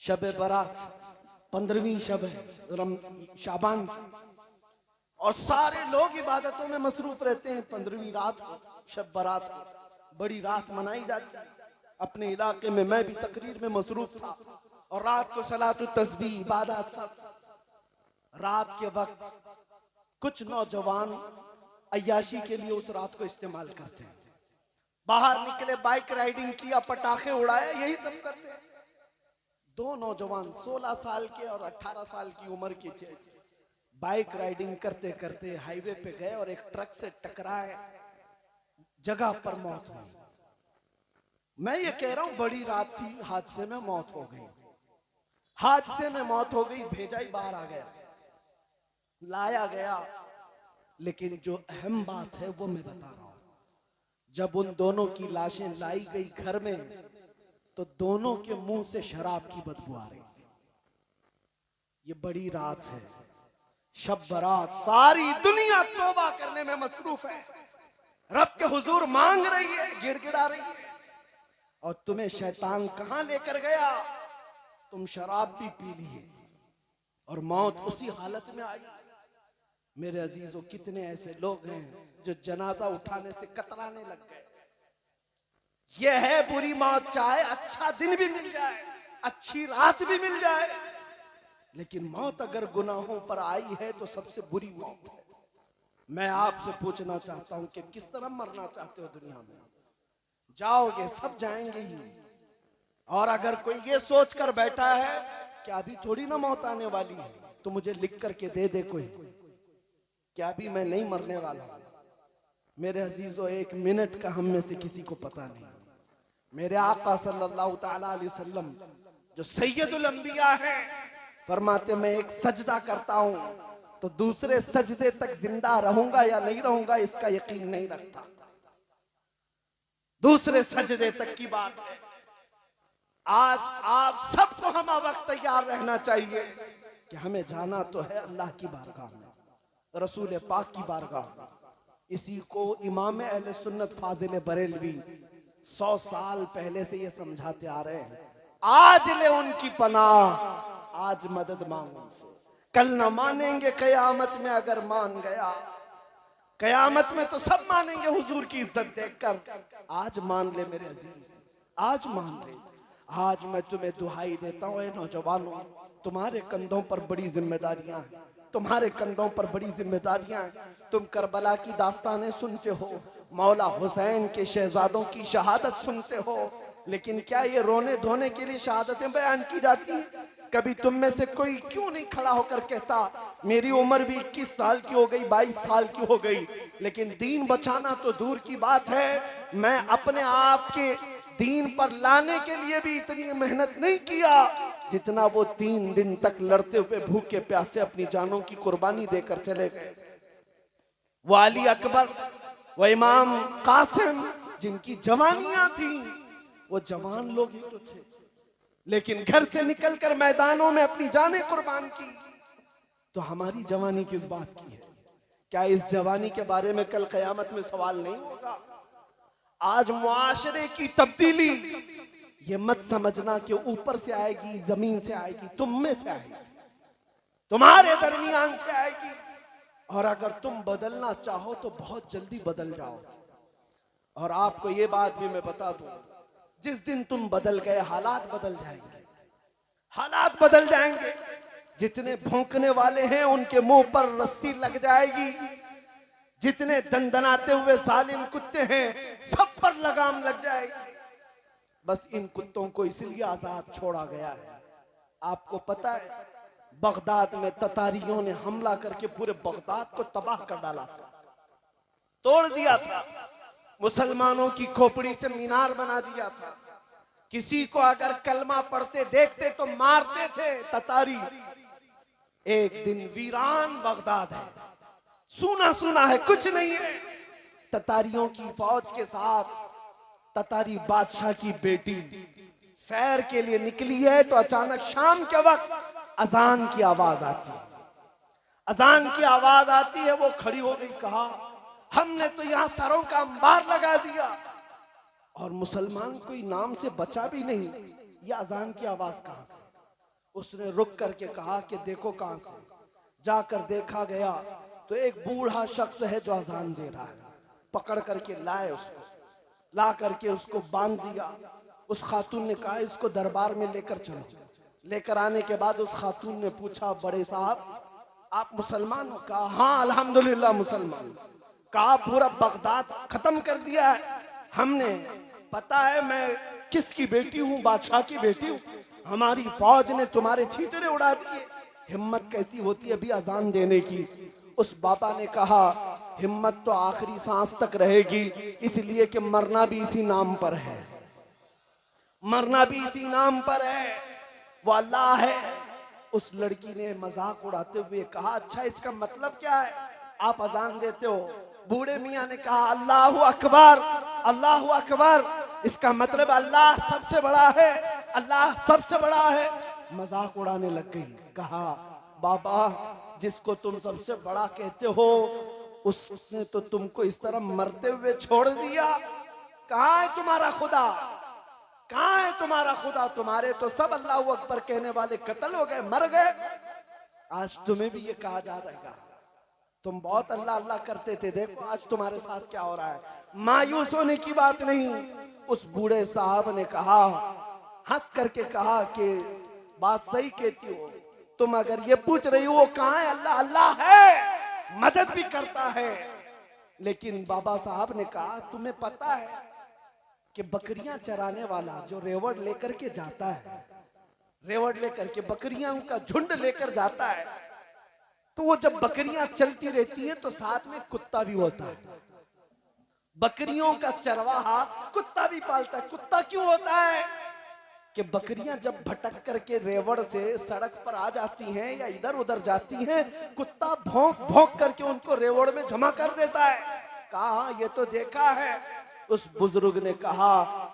शब बारात 15वीं शब है शाबान, और सारे लोग इबादतों में मसरूफ रहते हैं। 15वीं रात को, शब बारात को बड़ी रात मनाई जाती है। अपने इलाके में मैं भी तकरीर में मसरूफ था, और रात को सलातु तस्बीह इबादत सब। रात के वक्त कुछ नौजवान अय्याशी के लिए उस रात को इस्तेमाल करते हैं। बाहर निकले, बाइक राइडिंग किया, पटाखे उड़ाए, यही सब करते हैं। दो नौजवान 16 साल के और 18 साल की उम्र के थे। बाइक राइडिंग करते करते हाईवे पे गए और एक ट्रक से टकराए, जगह पर मौत हुई। मैं ये कह रहा हूं बड़ी रात थी, हादसे में मौत हो गई। हादसे में मौत हो गई, भेजा ही बाहर आ गया, लाया गया। लेकिन जो अहम बात है वो मैं बता रहा हूं, जब उन दोनों की लाशें लाई गई घर में, तो दोनों के मुंह से शराब की बदबू आ रही थी। ये बड़ी रात है, शब बारात, सारी दुनिया तौबा करने में मसरूफ है, रब के हुजूर मांग रही है, गिड़गिड़ा रही है, और तुम्हें शैतान कहां लेकर गया? तुम शराब भी पी लिए और मौत उसी हालत में आई। मेरे अजीजों, कितने ऐसे लोग हैं जो जनाजा उठाने से कतराने लग गए। यह है बुरी मौत, चाहे अच्छा दिन भी मिल जाए, अच्छी रात भी मिल जाए, लेकिन मौत अगर गुनाहों पर आई है तो सबसे बुरी मौत है। मैं आपसे पूछना चाहता हूं कि किस तरह मरना चाहते हो दुनिया में? जाओगे, सब जाएंगे ही। और अगर कोई ये सोच कर बैठा है कि अभी थोड़ी ना मौत आने वाली है, तो मुझे लिख करके दे दे कोई, क्या अभी मैं नहीं मरने वाला? मेरे अजीजों, 1 मिनट का हम में से किसी को पता नहीं। मेरे आका सल्लल्लाहु ताला अलैहि वसल्लम जो सैयदुल अंबिया हैं, फरमाते मैं एक सजदा करता हूं तो दूसरे सजदे तक जिंदा रहूंगा या नहीं रहूंगा इसका यकीन नहीं रखता। दूसरे सजदे तक की बात है। आज आप सबको हम वक्त तैयार रहना चाहिए कि हमें जाना तो है अल्लाह की बारगाह में, रसूल पाक की बारगाह में। इसी को इमाम अहले सुन्नत फाजिल बरेलवी 100 साल पहले से ये समझाते आ रहे हैं। आज ले उनकी पनाह, आज मदद मांगो उनसे, कल न मानेंगे कयामत में अगर मान गया। कयामत में तो सब मानेंगे हुजूर की इज्जत देखकर। आज मान ले मेरे अजीज, आज मान ले। आज मैं तुम्हें दुहाई देता हूं, ए नौजवानों, तुम्हारे कंधों पर बड़ी जिम्मेदारियां हैं, तुम्हारे कंधों पर बड़ी जिम्मेदारियां हैं। तुम करबला की दास्तानें सुनते हो, मौला हुसैन के शहजादों की शहादत सुनते हो, लेकिन क्या ये रोने धोने के लिए शहादतें बयान की जाती हैं? कभी तुम में से कोई क्यों नहीं खड़ा होकर कहता मेरी उम्र भी 21 साल की हो गई, 22 साल की हो गई, लेकिन दीन बचाना तो दूर की बात है, मैं अपने आप के दीन पर लाने के लिए भी इतनी मेहनत नहीं किया जितना वो 3 दिन तक लड़ते हुए भूखे प्यासे अपनी जानों की कुर्बानी देकर चले गए। वो अली अकबर, वो इमाम कासिम, जिनकी जवानियां थी, वो जवान लोग ही तो थे, लेकिन घर से निकलकर मैदानों में अपनी जानें कुर्बान की। तो हमारी जवानी किस बात की है? क्या इस जवानी के बारे में कल कयामत में सवाल नहीं होगा? आज मुआशरे की तब्दीली ये मत समझना कि ऊपर से आएगी, जमीन से आएगी, तुम में से आएगी, तुम्हारे दरमियान से आएगी। और अगर तुम बदलना चाहो तो बहुत जल्दी बदल जाओ। और आपको ये बात भी मैं बता दूं, जिस दिन तुम बदल गए हालात बदल जाएंगे, हालात बदल जाएंगे। जितने भौंकने वाले हैं उनके मुंह पर रस्सी लग जाएगी, जितने दंदनाते हुए जालिम कुत्ते हैं सब पर लगाम लग जाएगी। बस इन कुत्तों को इसलिए आजाद छोड़ा गया है। आपको पता है बगदाद में ततारियों ने हमला करके पूरे बगदाद को तबाह कर डाला था, तोड़ दिया था, मुसलमानों की खोपड़ी से मीनार बना दिया था। किसी को अगर कलमा पढ़ते देखते तो मारते थे ततारी। एक दिन वीरान बगदाद है, सुना सुना है, कुछ नहीं है। ततारियों की फौज के साथ ततारी बादशाह की बेटी सैर के लिए निकली है, तो अचानक शाम के वक्त अजान की आवाज आती है। अजान की आवाज आती है, वो खड़ी हो गई, कहा हमने तो यहां सरों का अंबार लगा दिया और मुसलमान कोई नाम से बचा भी नहीं, ये अजान की आवाज कहां से? उसने रुक करके कहा कि देखो कहां से। जाकर देखा गया तो एक बूढ़ा शख्स है जो अजान दे रहा है। पकड़ करके लाए उसको, ला करके उसको बांध दिया। उस खातून ने कहा इसको दरबार में लेकर चलो। लेकर आने के बाद उस खातून ने पूछा बड़े साहब आप मुसलमान हो? कहा हाँ अल्हम्दुलिल्लाह मुसलमान। कहा पूरा बगदाद खत्म कर दिया है हमने, पता है मैं किसकी बेटी हूँ? बादशाह की बेटी हूँ। हमारी फौज ने तुम्हारे छींतरे उड़ा दिए। हिम्मत कैसी होती है अभी अजान देने की? उस बाबा ने कहा हिम्मत तो आखिरी सांस तक रहेगी, इसलिए कि मरना भी इसी नाम पर है, मरना भी इसी नाम पर है, वो अल्लाह है। उस लड़की ने मजाक उड़ाते हुए कहा अच्छा इसका मतलब क्या है? आप अजान देते हो। बूढ़े मियाँ ने कहा अल्लाहु अकबर, अल्लाहु अकबर, इसका मतलब अल्लाह सबसे बड़ा है, अल्लाह सबसे बड़ा है। मजाक उड़ाने लग गई। कहा बाबा जिसको तुम सबसे बड़ा कहते हो उसने तो तुमको इस तरह मरते हुए छोड़ दिया। कहाँ है तुम्हारा खुदा? कहाँ है तुम्हारा खुदा? तुम्हारे तो सब अल्लाह अकबर कहने वाले कत्ल हो गए, मर गए। आज तुम्हें भी ये कहा जा रहेगा तुम बहुत अल्लाह अल्लाह करते थे, देखो आज तुम्हारे साथ क्या हो रहा है। मायूस होने की बात नहीं। उस बूढ़े साहब ने कहा, हंस करके कहा कि बात सही कहती हो तुम, अगर ये पूछ रही हो कहाँ है अल्लाह, अल्लाह है, मदद भी करता है। लेकिन बाबा साहब ने कहा तुम्हें पता है कि बकरियां चराने वाला जो रेवड़ लेकर के जाता है, रेवड़ लेकर के बकरियां का झुंड लेकर जाता है, तो वो जब बकरियां चलती रहती हैं तो साथ में कुत्ता भी होता है। बकरियों का चरवाहा कुत्ता भी पालता है। कुत्ता क्यों होता है? कि बकरियां जब भटक करके रेवड़ से सड़क पर आ जाती हैं या इधर उधर जाती हैं, कुत्ता भौंक भौंक करके उनको रेवड़ में जमा कर देता है। कहा ये तो देखा है। उस बुजुर्ग ने कहा